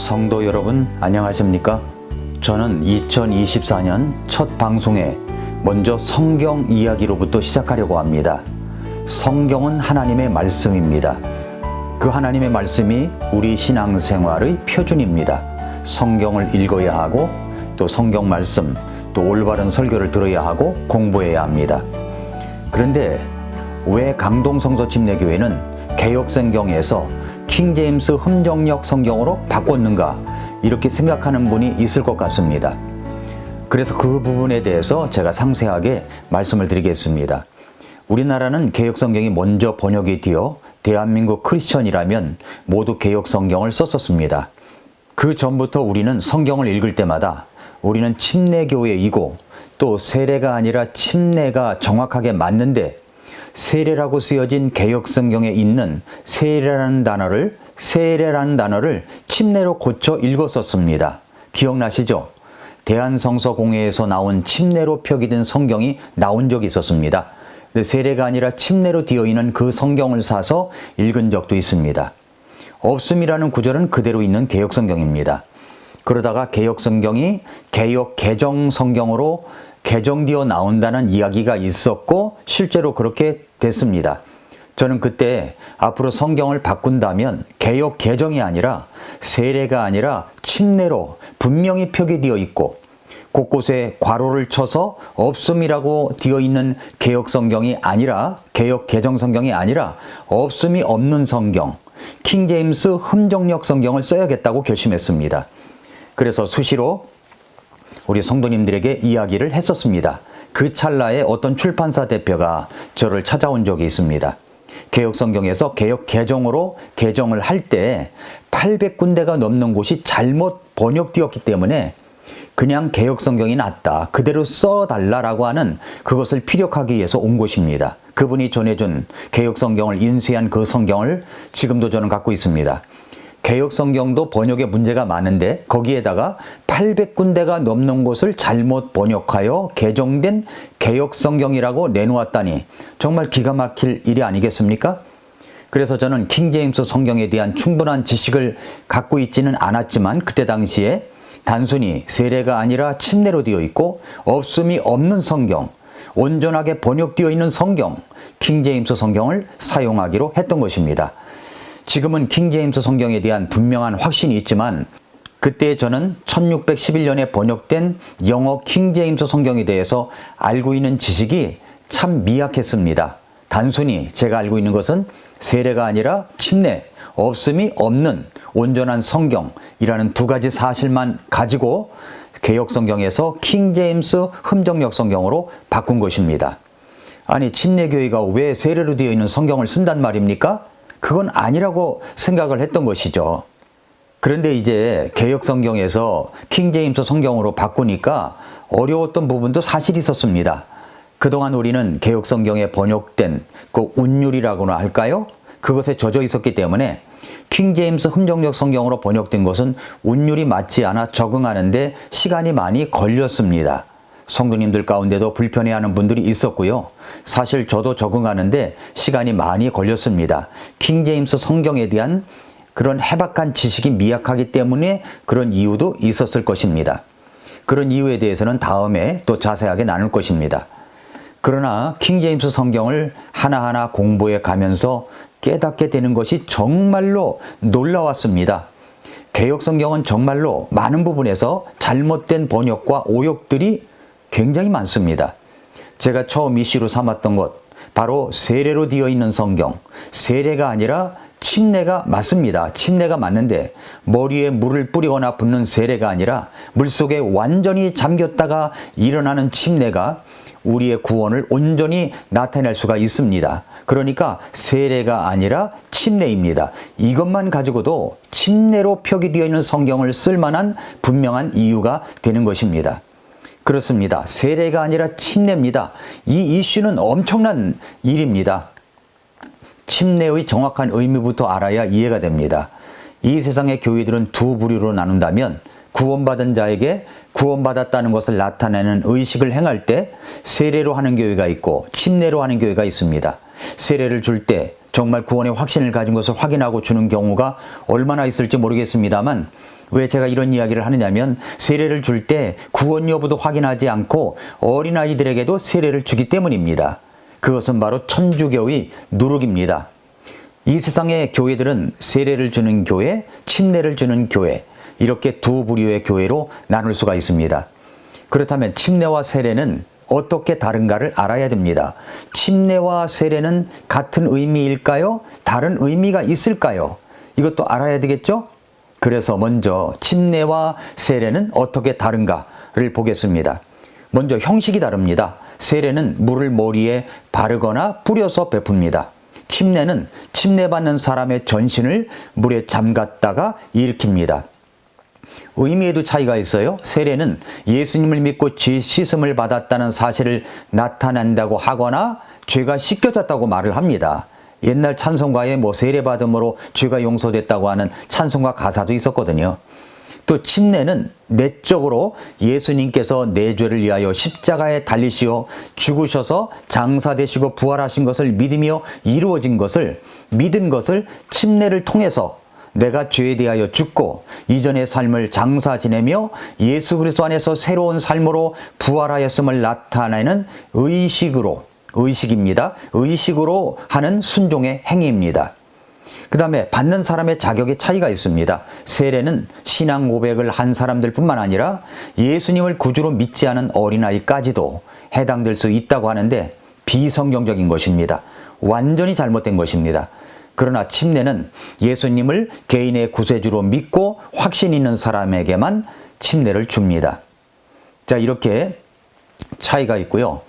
성도 여러분 안녕하십니까? 저는 2024년 첫 방송에 먼저 성경 이야기로부터 시작하려고 합니다. 성경은 하나님의 말씀입니다. 그 하나님의 말씀이 우리 신앙생활의 표준입니다. 성경을 읽어야 하고 또 성경 말씀 또 올바른 설교를 들어야 하고 공부해야 합니다. 그런데 왜 강동성서 침례교회는 개역성경에서 킹제임스 흠정역 성경으로 바꿨는가 이렇게 생각하는 분이 있을 것 같습니다. 그래서 그 부분에 대해서 제가 상세하게 말씀을 드리겠습니다. 우리나라는 개역성경이 먼저 번역이 되어 대한민국 크리스천이라면 모두 개역성경을 썼었습니다. 그 전부터 우리는 성경을 읽을 때마다 우리는 침례교회이고 또 세례가 아니라 침례가 정확하게 맞는데 세례라고 쓰여진 개역성경에 있는 세례라는 단어를 침례로 고쳐 읽었었습니다. 기억나시죠? 대한성서공회에서 나온 침례로 표기된 성경이 나온 적이 있었습니다. 세례가 아니라 침례로 되어 있는 그 성경을 사서 읽은 적도 있습니다. 없음이라는 구절은 그대로 있는 개역성경입니다. 그러다가 개역성경이 개역 개정성경으로 개정되어 나온다는 이야기가 있었고 실제로 그렇게 됐습니다. 저는 그때 앞으로 성경을 바꾼다면 개역 개정이 아니라 세례가 아니라 침례로 분명히 표기되어 있고 곳곳에 괄호를 쳐서 없음이라고 되어 있는 개역 성경이 아니라 개역 개정 성경이 아니라 없음이 없는 성경 킹제임스 흠정역 성경을 써야겠다고 결심했습니다. 그래서 수시로 우리 성도님들에게 이야기를 했었습니다. 그 찰나에 어떤 출판사 대표가 저를 찾아온 적이 있습니다. 개역성경에서 개역 개정으로 개정을 할 때 800군데가 넘는 곳이 잘못 번역되었기 때문에 그냥 개역성경이 낫다. 그대로 써달라라고 하는 그것을 피력하기 위해서 온 곳입니다. 그분이 전해준 개역성경을 인쇄한 그 성경을 지금도 저는 갖고 있습니다. 개역성경도 번역에 문제가 많은데 거기에다가 800군데가 넘는 곳을 잘못 번역하여 개정된 개역성경이라고 내놓았다니 정말 기가 막힐 일이 아니겠습니까? 그래서 저는 킹제임스 성경에 대한 충분한 지식을 갖고 있지는 않았지만 그때 당시에 단순히 세례가 아니라 침례로 되어 있고 없음이 없는 성경, 온전하게 번역되어 있는 성경, 킹제임스 성경을 사용하기로 했던 것입니다. 지금은 킹제임스 성경에 대한 분명한 확신이 있지만 그때 저는 1611년에 번역된 영어 킹제임스 성경에 대해서 알고 있는 지식이 참 미약했습니다. 단순히 제가 알고 있는 것은 세례가 아니라 침례, 없음이 없는 온전한 성경이라는 두 가지 사실만 가지고 개역성경에서 킹제임스 흠정역 성경으로 바꾼 것입니다. 아니 침례교회가 왜 세례로 되어 있는 성경을 쓴단 말입니까? 그건 아니라고 생각을 했던 것이죠. 그런데 이제 개역성경에서 킹제임스 성경으로 바꾸니까 어려웠던 부분도 사실 있었습니다. 그동안 우리는 개역성경에 번역된 그 운율이라고나 할까요? 그것에 젖어 있었기 때문에 킹제임스 흠정역 성경으로 번역된 것은 운율이 맞지 않아 적응하는데 시간이 많이 걸렸습니다. 성도님들 가운데도 불편해하는 분들이 있었고요. 사실 저도 적응하는데 시간이 많이 걸렸습니다. 킹제임스 성경에 대한 그런 해박한 지식이 미약하기 때문에 그런 이유도 있었을 것입니다. 그런 이유에 대해서는 다음에 또 자세하게 나눌 것입니다. 그러나 킹제임스 성경을 하나하나 공부해 가면서 깨닫게 되는 것이 정말로 놀라웠습니다. 개역성경은 정말로 많은 부분에서 잘못된 번역과 오역들이 굉장히 많습니다. 제가 처음 이슈로 삼았던 것 바로 세례로 되어 있는 성경, 세례가 아니라 침례가 맞습니다. 침례가 맞는데 머리에 물을 뿌리거나 붓는 세례가 아니라 물속에 완전히 잠겼다가 일어나는 침례가 우리의 구원을 온전히 나타낼 수가 있습니다. 그러니까 세례가 아니라 침례입니다. 이것만 가지고도 침례로 표기되어 있는 성경을 쓸 만한 분명한 이유가 되는 것입니다. 그렇습니다. 세례가 아니라 침례입니다. 이 이슈는 엄청난 일입니다. 침례의 정확한 의미부터 알아야 이해가 됩니다. 이 세상의 교회들은 두 부류로 나눈다면 구원받은 자에게 구원받았다는 것을 나타내는 의식을 행할 때 세례로 하는 교회가 있고 침례로 하는 교회가 있습니다. 세례를 줄 때 정말 구원의 확신을 가진 것을 확인하고 주는 경우가 얼마나 있을지 모르겠습니다만, 왜 제가 이런 이야기를 하느냐면, 세례를 줄 때 구원 여부도 확인하지 않고 어린아이들에게도 세례를 주기 때문입니다. 그것은 바로 천주교의 누룩입니다. 이 세상의 교회들은 세례를 주는 교회, 침례를 주는 교회, 이렇게 두 부류의 교회로 나눌 수가 있습니다. 그렇다면 침례와 세례는 어떻게 다른가를 알아야 됩니다. 침례와 세례는 같은 의미일까요? 다른 의미가 있을까요? 이것도 알아야 되겠죠? 그래서 먼저 침례와 세례는 어떻게 다른가를 보겠습니다. 먼저 형식이 다릅니다. 세례는 물을 머리에 바르거나 뿌려서 베풉니다. 침례는 침례받는 사람의 전신을 물에 잠갔다가 일으킵니다. 의미에도 차이가 있어요. 세례는 예수님을 믿고 죄 씻음을 받았다는 사실을 나타낸다고 하거나 죄가 씻겨졌다고 말을 합니다. 옛날 찬송가에 세례 받음으로 죄가 용서됐다고 하는 찬송가 가사도 있었거든요. 또 침례는 내적으로 예수님께서 내 죄를 위하여 십자가에 달리시어 죽으셔서 장사되시고 부활하신 것을 믿으며 이루어진 것을, 믿은 것을 침례를 통해서 내가 죄에 대하여 죽고 이전의 삶을 장사 지내며 예수 그리스도 안에서 새로운 삶으로 부활하였음을 나타내는 의식입니다. 의식으로 하는 순종의 행위입니다. 그 다음에 받는 사람의 자격의 차이가 있습니다. 세례는 신앙 고백을 한 사람들 뿐만 아니라 예수님을 구주로 믿지 않은 어린아이까지도 해당될 수 있다고 하는데 비성경적인 것입니다. 완전히 잘못된 것입니다. 그러나 침례는 예수님을 개인의 구세주로 믿고 확신 있는 사람에게만 침례를 줍니다. 자, 이렇게 차이가 있고요.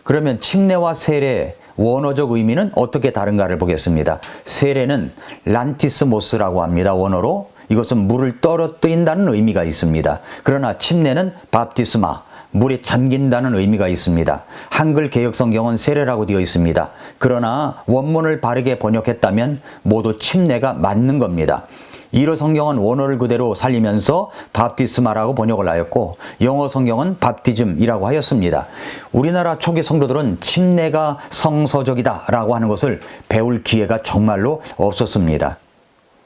그러면 침례와 세례 원어적 의미는 어떻게 다른가를 보겠습니다. 세례는 란티스모스라고 합니다. 원어로. 이것은 물을 떨어뜨린다는 의미가 있습니다. 그러나 침례는 밥티스마, 물에 잠긴다는 의미가 있습니다. 한글 개역성경은 세례라고 되어 있습니다. 그러나 원문을 바르게 번역했다면 모두 침례가 맞는 겁니다. 이로 성경은 원어를 그대로 살리면서 밥티스마라고 번역을 하였고, 영어 성경은 밥티즘이라고 하였습니다. 우리나라 초기 성도들은 침례가 성서적이다라고 하는 것을 배울 기회가 정말로 없었습니다.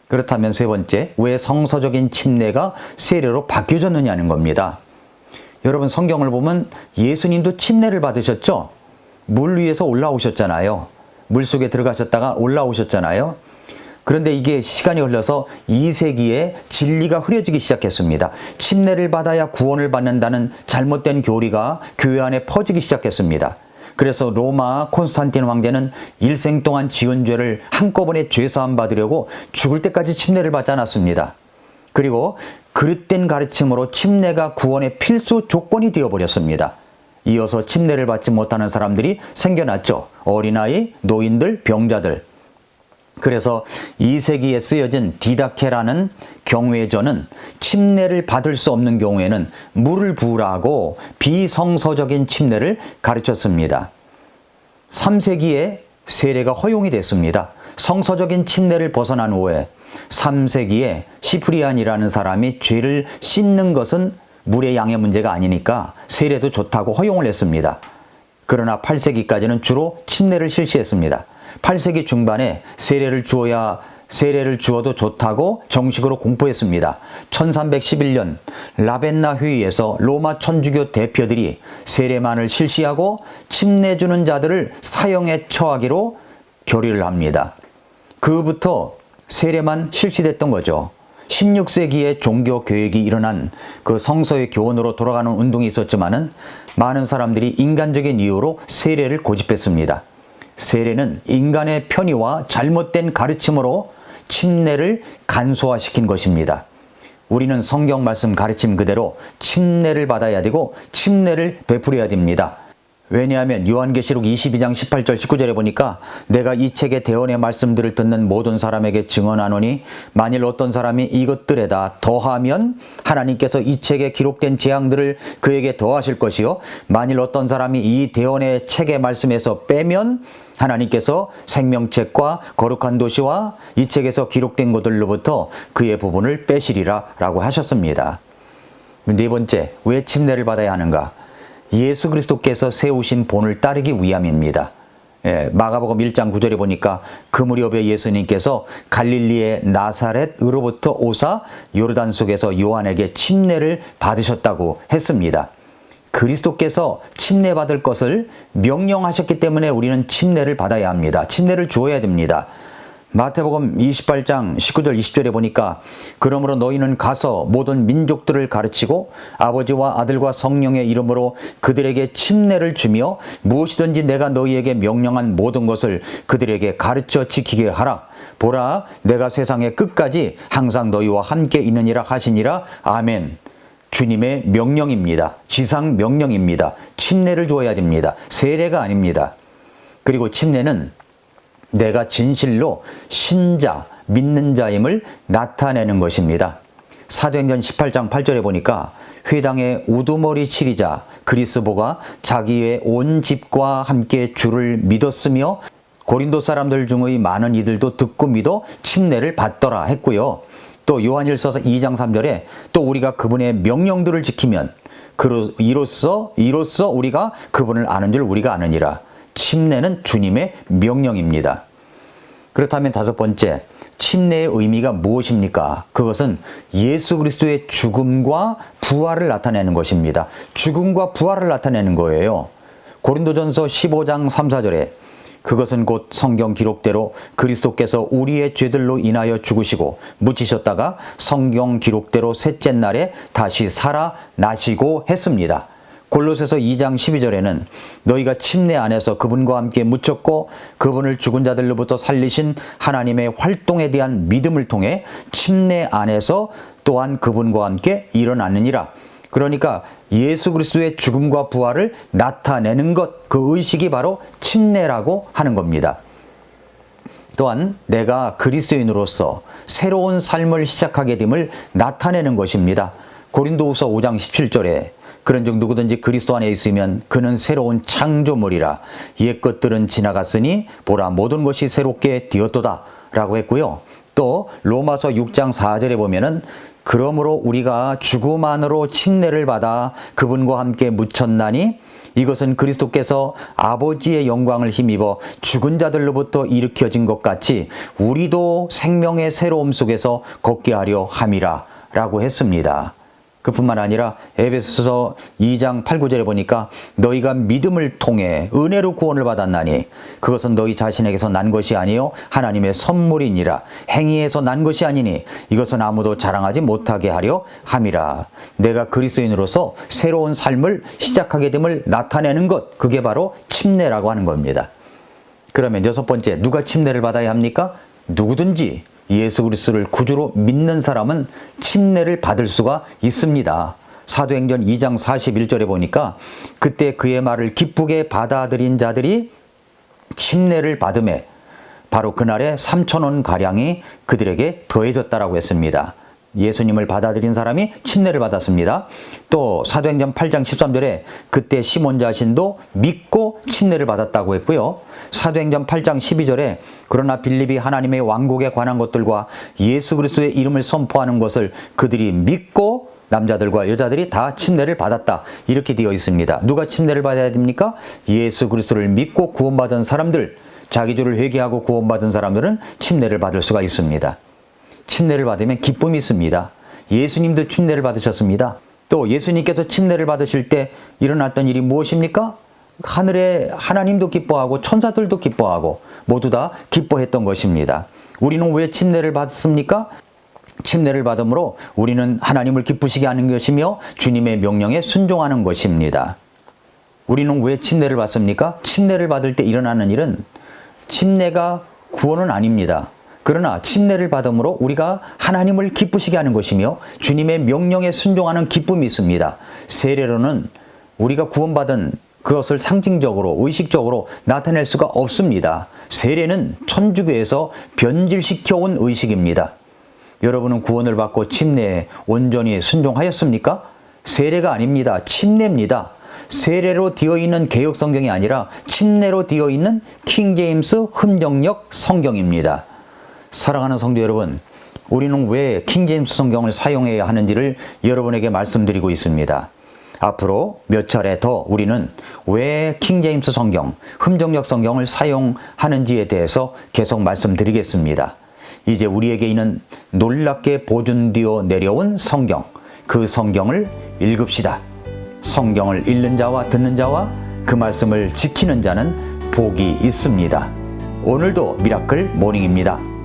그렇다면 세 번째, 왜 성서적인 침례가 세례로 바뀌어졌느냐는 겁니다. 여러분, 성경을 보면 예수님도 침례를 받으셨죠? 물 위에서 올라오셨잖아요. 물 속에 들어가셨다가 올라오셨잖아요. 그런데 이게 시간이 흘러서 2세기에 진리가 흐려지기 시작했습니다. 침례를 받아야 구원을 받는다는 잘못된 교리가 교회 안에 퍼지기 시작했습니다. 그래서 로마 콘스탄틴 황제는 일생 동안 지은 죄를 한꺼번에 죄사함 받으려고 죽을 때까지 침례를 받지 않았습니다. 그리고 그릇된 가르침으로 침례가 구원의 필수 조건이 되어버렸습니다. 이어서 침례를 받지 못하는 사람들이 생겨났죠. 어린아이, 노인들, 병자들. 그래서 2세기에 쓰여진 디다케라는 경외전은 침례를 받을 수 없는 경우에는 물을 부으라고 비성서적인 침례를 가르쳤습니다. 3세기에 세례가 허용이 됐습니다. 성서적인 침례를 벗어난 후에 3세기에 시프리안이라는 사람이 죄를 씻는 것은 물의 양의 문제가 아니니까 세례도 좋다고 허용을 했습니다. 그러나 8세기까지는 주로 침례를 실시했습니다. 8세기 중반에 세례를 주어도 좋다고 정식으로 공포했습니다. 1311년 라벤나 회의에서 로마 천주교 대표들이 세례만을 실시하고 침례 주는 자들을 사형에 처하기로 결의를 합니다. 그부터 세례만 실시됐던 거죠. 16세기에 종교 교역이 일어난 그 성서의 교훈으로 돌아가는 운동이 있었지만은 많은 사람들이 인간적인 이유로 세례를 고집했습니다. 세례는 인간의 편의와 잘못된 가르침으로 침례를 간소화시킨 것입니다. 우리는 성경 말씀 가르침 그대로 침례를 받아야 되고 침례를 베풀어야 됩니다. 왜냐하면 요한계시록 22장 18절 19절에 보니까 내가 이 책의 대언의 말씀들을 듣는 모든 사람에게 증언하노니 만일 어떤 사람이 이것들에다 더하면 하나님께서 이 책에 기록된 재앙들을 그에게 더하실 것이요 만일 어떤 사람이 이 대언의 책의 말씀에서 빼면 하나님께서 생명책과 거룩한 도시와 이 책에서 기록된 것들로부터 그의 부분을 빼시리라 라고 하셨습니다. 네 번째, 왜 침례를 받아야 하는가? 예수 그리스도께서 세우신 본을 따르기 위함입니다. 마가복음 1장 9절에 보니까 그 무렵에 예수님께서 갈릴리의 나사렛으로부터 오사 요르단 속에서 요한에게 침례를 받으셨다고 했습니다. 그리스도께서 침례받을 것을 명령하셨기 때문에 우리는 침례를 받아야 합니다. 침례를 주어야 됩니다. 마태복음 28장 19절 20절에 보니까 그러므로 너희는 가서 모든 민족들을 가르치고 아버지와 아들과 성령의 이름으로 그들에게 침례를 주며 무엇이든지 내가 너희에게 명령한 모든 것을 그들에게 가르쳐 지키게 하라. 보라, 내가 세상의 끝까지 항상 너희와 함께 있느니라 하시니라. 아멘. 주님의 명령입니다. 지상 명령입니다. 침례를 주어야 됩니다. 세례가 아닙니다. 그리고 침례는 내가 진실로 신자, 믿는 자임을 나타내는 것입니다. 사도행전 18장 8절에 보니까 회당의 우두머리 치리자 그리스보가 자기의 온 집과 함께 주를 믿었으며 고린도 사람들 중의 많은 이들도 듣고 믿어 침례를 받더라 했고요. 또 요한일서서 2장 3절에 또 우리가 그분의 명령들을 지키면 이로써 우리가 그분을 아는 줄 우리가 아느니라. 침례는 주님의 명령입니다. 그렇다면 다섯 번째, 침례의 의미가 무엇입니까? 그것은 예수 그리스도의 죽음과 부활을 나타내는 것입니다. 죽음과 부활을 나타내는 거예요. 고린도전서 15장 3, 4절에 그것은 곧 성경 기록대로 그리스도께서 우리의 죄들로 인하여 죽으시고 묻히셨다가 성경 기록대로 셋째 날에 다시 살아나시고 했습니다. 골로새서 2장 12절에는 너희가 침례 안에서 그분과 함께 묻혔고 그분을 죽은 자들로부터 살리신 하나님의 활동에 대한 믿음을 통해 침례 안에서 또한 그분과 함께 일어났느니라. 그러니까 예수 그리스도의 죽음과 부활을 나타내는 것, 그 의식이 바로 침례라고 하는 겁니다. 또한 내가 그리스도인으로서 새로운 삶을 시작하게 됨을 나타내는 것입니다. 고린도후서 5장 17절에 그런즉 누구든지 그리스도 안에 있으면 그는 새로운 창조물이라 옛 것들은 지나갔으니 보라 모든 것이 새롭게 되었도다 라고 했고요. 또 로마서 6장 4절에 보면은 그러므로 우리가 죽음 안으로 침례를 받아 그분과 함께 묻혔나니 이것은 그리스도께서 아버지의 영광을 힘입어 죽은 자들로부터 일으켜진 것 같이 우리도 생명의 새로움 속에서 걷게 하려 함이라 라고 했습니다. 그뿐만 아니라 에베소서 2장 8, 9절에 보니까 너희가 믿음을 통해 은혜로 구원을 받았나니 그것은 너희 자신에게서 난 것이 아니요 하나님의 선물이니라. 행위에서 난 것이 아니니 이것은 아무도 자랑하지 못하게 하려 함이라. 내가 그리스도인으로서 새로운 삶을 시작하게 됨을 나타내는 것, 그게 바로 침례라고 하는 겁니다. 그러면 여섯 번째, 누가 침례를 받아야 합니까? 누구든지 예수 그리스도를 구주로 믿는 사람은 침례를 받을 수가 있습니다. 사도행전 2장 41절에 보니까 그때 그의 말을 기쁘게 받아들인 자들이 침례를 받음에 바로 그날에 3,000원 가량이 그들에게 더해졌다라고 했습니다. 예수님을 받아들인 사람이 침례를 받았습니다. 또 사도행전 8장 13절에 그때 시몬 자신도 믿고 침례를 받았다고 했고요. 사도행전 8장 12절에 그러나 빌립이 하나님의 왕국에 관한 것들과 예수 그리스도의 이름을 선포하는 것을 그들이 믿고 남자들과 여자들이 다 침례를 받았다. 이렇게 되어 있습니다. 누가 침례를 받아야 됩니까? 예수 그리스도를 믿고 구원받은 사람들, 자기 죄를 회개하고 구원받은 사람들은 침례를 받을 수가 있습니다. 침례를 받으면 기쁨이 있습니다. 예수님도 침례를 받으셨습니다. 또 예수님께서 침례를 받으실 때 일어났던 일이 무엇입니까? 하늘에 하나님도 기뻐하고 천사들도 기뻐하고 모두 다 기뻐했던 것입니다. 우리는 왜 침례를 받습니까? 침례를 받음으로 우리는 하나님을 기쁘시게 하는 것이며 주님의 명령에 순종하는 것입니다. 우리는 왜 침례를 받습니까? 침례를 받을 때 일어나는 일은 침례가 구원은 아닙니다. 그러나 침례를 받음으로 우리가 하나님을 기쁘시게 하는 것이며 주님의 명령에 순종하는 기쁨이 있습니다. 세례로는 우리가 구원받은 그것을 상징적으로 의식적으로 나타낼 수가 없습니다. 세례는 천주교에서 변질시켜온 의식입니다. 여러분은 구원을 받고 침례에 온전히 순종하였습니까? 세례가 아닙니다. 침례입니다. 세례로 되어 있는 개역 성경이 아니라 침례로 되어 있는 킹제임스 흠정역 성경입니다. 사랑하는 성도 여러분, 우리는 왜 킹제임스 성경을 사용해야 하는지를 여러분에게 말씀드리고 있습니다. 앞으로 몇 차례 더 우리는 왜 킹제임스 성경, 흠정역 성경을 사용하는지에 대해서 계속 말씀드리겠습니다. 이제 우리에게 있는 놀랍게 보존되어 내려온 성경, 그 성경을 읽읍시다. 성경을 읽는 자와 듣는 자와 그 말씀을 지키는 자는 복이 있습니다. 오늘도 미라클 모닝입니다.